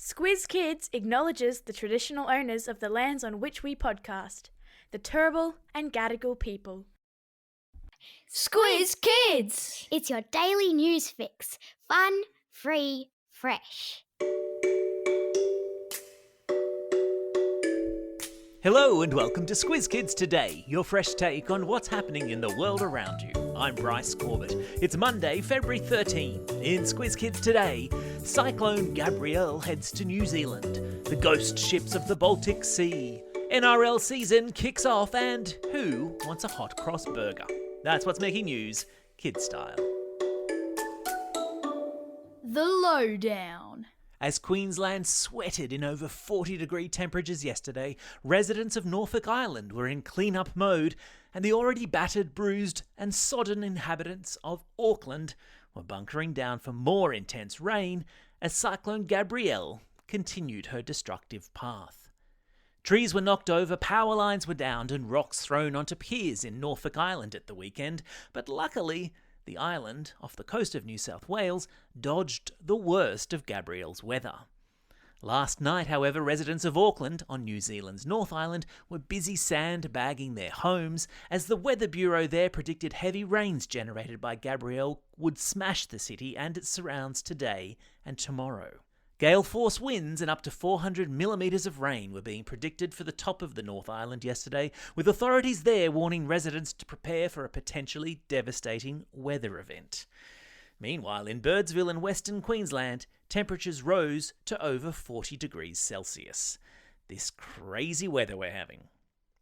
Squiz Kids acknowledges the traditional owners of the lands on which we podcast, the Turrbal and Gadigal people. Squiz Kids! It's your daily news fix. Fun, free, fresh. Hello and welcome to Squiz Kids Today, your fresh take on what's happening in the world around you. I'm Bryce Corbett. It's Monday, February 13. In Squiz Kids Today, Cyclone Gabrielle heads to New Zealand, the ghost ships of the Baltic Sea, NRL season kicks off, and who wants a hot cross burger? That's what's making news, kid style. The lowdown. As Queensland sweated in over 40-degree temperatures yesterday, residents of Norfolk Island were in clean-up mode, and the already battered, bruised and sodden inhabitants of Auckland were bunkering down for more intense rain as Cyclone Gabrielle continued her destructive path. Trees were knocked over, power lines were downed and rocks thrown onto piers in Norfolk Island at the weekend, but luckily the island, off the coast of New South Wales, dodged the worst of Gabrielle's weather. Last night, however, residents of Auckland, on New Zealand's North Island, were busy sandbagging their homes as the Weather Bureau there predicted heavy rains generated by Gabrielle would smash the city and its surrounds today and tomorrow. Gale force winds and up to 400 millimetres of rain were being predicted for the top of the North Island yesterday, with authorities there warning residents to prepare for a potentially devastating weather event. Meanwhile, in Birdsville and Western Queensland, temperatures rose to over 40 degrees Celsius. This crazy weather we're having.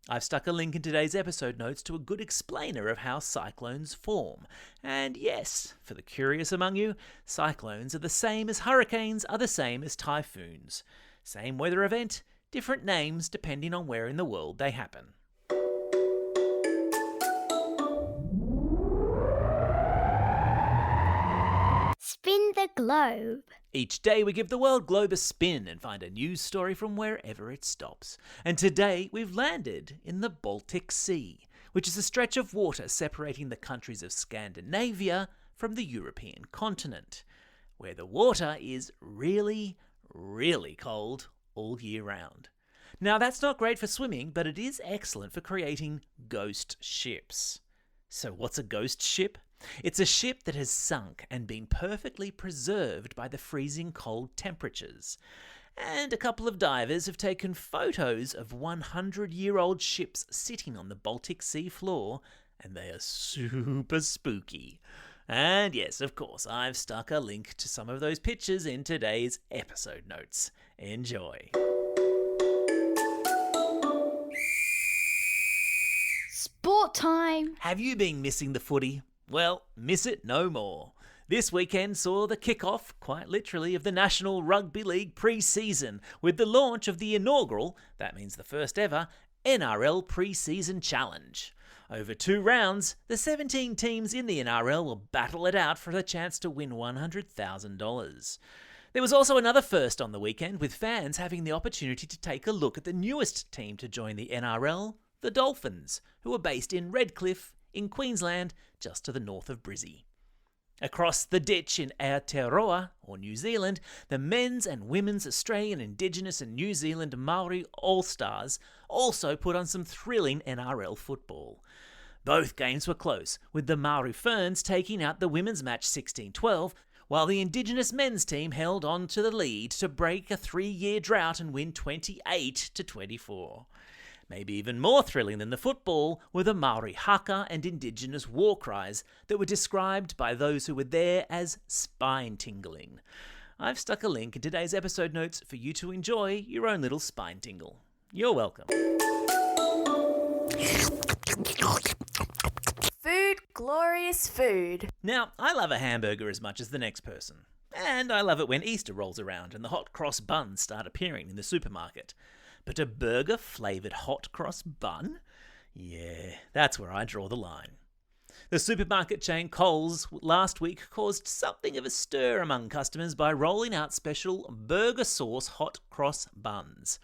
I've stuck a link in today's episode notes to a good explainer of how cyclones form. And yes, for the curious among you, cyclones are the same as hurricanes are the same as typhoons. Same weather event, different names depending on where in the world they happen. Spin the globe. Each day we give the world globe a spin and find a news story from wherever it stops. And today we've landed in the Baltic Sea, which is a stretch of water separating the countries of Scandinavia from the European continent, where the water is really, really cold all year round. Now that's not great for swimming, but it is excellent for creating ghost ships. So what's a ghost ship? It's a ship that has sunk and been perfectly preserved by the freezing cold temperatures. And a couple of divers have taken photos of 100-year-old ships sitting on the Baltic Sea floor, and they are super spooky. And yes, of course, I've stuck a link to some of those pictures in today's episode notes. Enjoy. Sport time. Have you been missing the footy? Well, miss it no more. This weekend saw the kick-off, quite literally, of the National Rugby League pre-season with the launch of the inaugural, that means the first ever, NRL Pre-Season Challenge. Over 2 rounds, the 17 teams in the NRL will battle it out for the chance to win $100,000. There was also another first on the weekend, with fans having the opportunity to take a look at the newest team to join the NRL, the Dolphins, who are based in Redcliffe, in Queensland, just to the north of Brizzy. Across the ditch in Aotearoa, or New Zealand, the men's and women's Australian, Indigenous and New Zealand Maori All-Stars also put on some thrilling NRL football. Both games were close, with the Maori Ferns taking out the women's match 16-12, while the Indigenous men's team held on to the lead to break a 3-year drought and win 28-24. Maybe even more thrilling than the football were the Maori haka and Indigenous war cries that were described by those who were there as spine-tingling. I've stuck a link in today's episode notes for you to enjoy your own little spine tingle. You're welcome. Food, glorious food. Now, I love a hamburger as much as the next person. And I love it when Easter rolls around and the hot cross buns start appearing in the supermarket. But a burger-flavoured hot cross bun? Yeah, that's where I draw the line. The supermarket chain Coles last week caused something of a stir among customers by rolling out special burger sauce hot cross buns,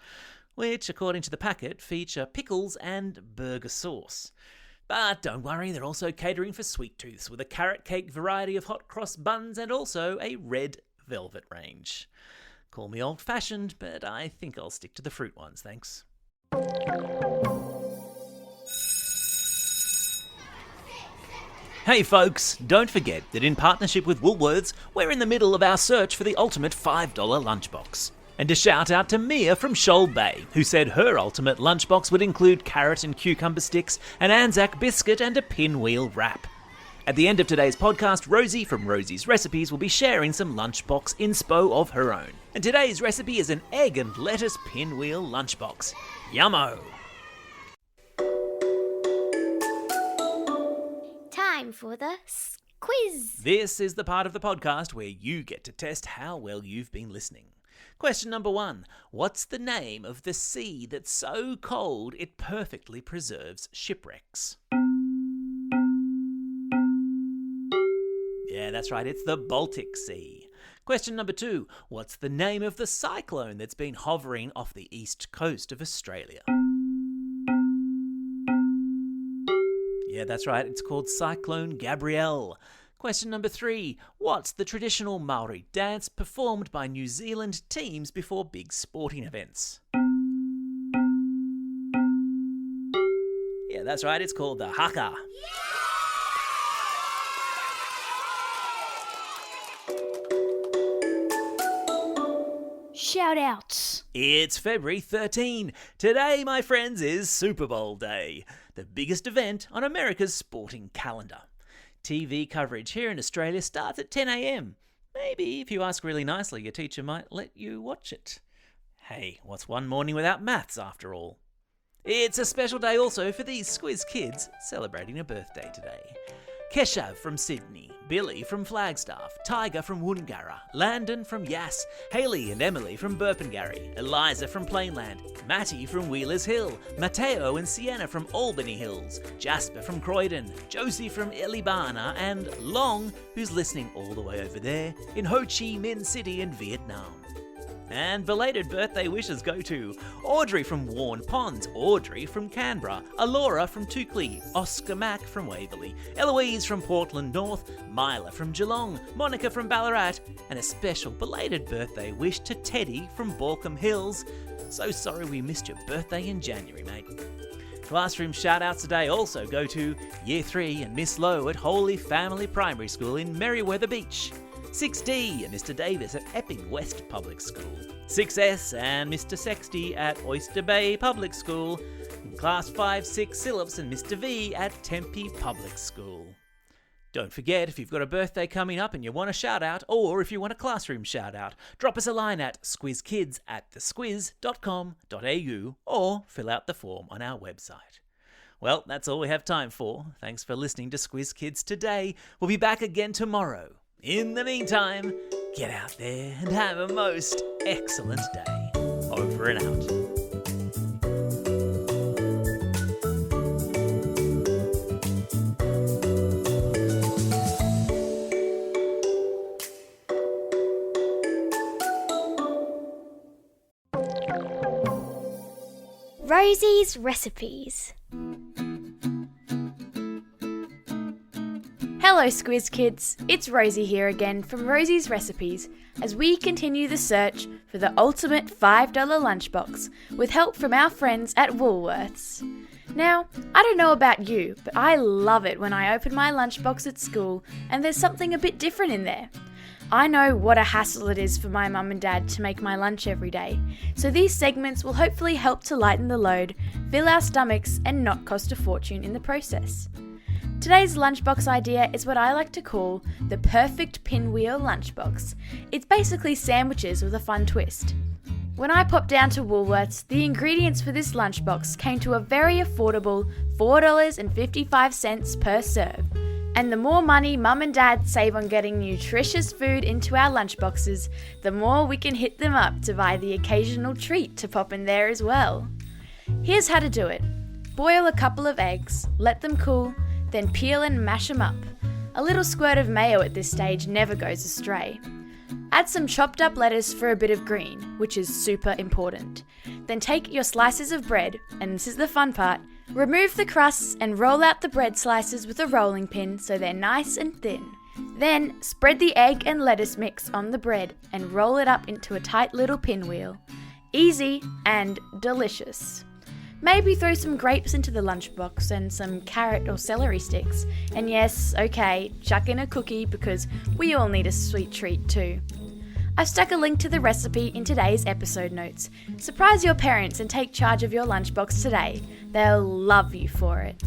which, according to the packet, feature pickles and burger sauce. But don't worry, they're also catering for sweet tooths with a carrot cake variety of hot cross buns and also a red velvet range. Call me old-fashioned, but I think I'll stick to the fruit ones, thanks. Hey folks, don't forget that in partnership with Woolworths, we're in the middle of our search for the ultimate $5 lunchbox. And a shout out to Mia from Shoal Bay, who said her ultimate lunchbox would include carrot and cucumber sticks, an Anzac biscuit and a pinwheel wrap. At the end of today's podcast, Rosie from Rosie's Recipes will be sharing some lunchbox inspo of her own. And today's recipe is an egg and lettuce pinwheel lunchbox. Yummo! Time for the quiz. This is the part of the podcast where you get to test how well you've been listening. Question number 1. What's the name of the sea that's so cold it perfectly preserves shipwrecks? Yeah, that's right, it's the Baltic Sea. Question number 2. What's the name of the cyclone that's been hovering off the east coast of Australia? Yeah, that's right, it's called Cyclone Gabrielle. Question number 3. What's the traditional Maori dance performed by New Zealand teams before big sporting events? Yeah, that's right, it's called the haka. Shout outs. It's February 13. Today, my friends, is Super Bowl Day, the biggest event on America's sporting calendar. TV coverage here in Australia starts at 10 a.m. Maybe if you ask really nicely, your teacher might let you watch it. Hey, what's one morning without maths after all? It's a special day also for these Squiz Kids celebrating a birthday today. Keshav from Sydney, Billy from Flagstaff, Tiger from Woongarra, Landon from Yass, Hayley and Emily from Burpengary, Eliza from Plainland, Matty from Wheelers Hill, Mateo and Sienna from Albany Hills, Jasper from Croydon, Josie from Ilibana, and Long, who's listening all the way over there in Ho Chi Minh City in Vietnam. And belated birthday wishes go to Audrey from Warren Ponds, Audrey from Canberra, Alora from Toukley, Oscar Mack from Waverley, Eloise from Portland North, Mila from Geelong, Monica from Ballarat, and a special belated birthday wish to Teddy from Borkham Hills. So sorry we missed your birthday in January, mate. Classroom shout-outs today also go to Year 3 and Miss Lowe at Holy Family Primary School in Merriweather Beach, 6D and Mr Davis at Epping West Public School, 6S and Mr Sexty at Oyster Bay Public School, and Class 5-6 Sillips and Mr V at Tempe Public School. Don't forget, if you've got a birthday coming up and you want a shout-out, or if you want a classroom shout-out, drop us a line at squizkids@thesquiz.com.au or fill out the form on our website. Well, that's all we have time for. Thanks for listening to Squiz Kids today. We'll be back again tomorrow. In the meantime, get out there and have a most excellent day. Over and out. Rosie's Recipes. Hello Squiz Kids, it's Rosie here again from Rosie's Recipes as we continue the search for the ultimate $5 lunchbox with help from our friends at Woolworths. Now, I don't know about you, but I love it when I open my lunchbox at school and there's something a bit different in there. I know what a hassle it is for my mum and dad to make my lunch every day, so these segments will hopefully help to lighten the load, fill our stomachs and not cost a fortune in the process. Today's lunchbox idea is what I like to call the perfect pinwheel lunchbox. It's basically sandwiches with a fun twist. When I popped down to Woolworths, the ingredients for this lunchbox came to a very affordable $4.55 per serve. And the more money Mum and Dad save on getting nutritious food into our lunchboxes, the more we can hit them up to buy the occasional treat to pop in there as well. Here's how to do it. Boil a couple of eggs, let them cool, then peel and mash them up. A little squirt of mayo at this stage never goes astray. Add some chopped up lettuce for a bit of green, which is super important. Then take your slices of bread, and this is the fun part, remove the crusts and roll out the bread slices with a rolling pin so they're nice and thin. Then spread the egg and lettuce mix on the bread and roll it up into a tight little pinwheel. Easy and delicious. Maybe throw some grapes into the lunchbox and some carrot or celery sticks. And yes, okay, chuck in a cookie because we all need a sweet treat too. I've stuck a link to the recipe in today's episode notes. Surprise your parents and take charge of your lunchbox today. They'll love you for it.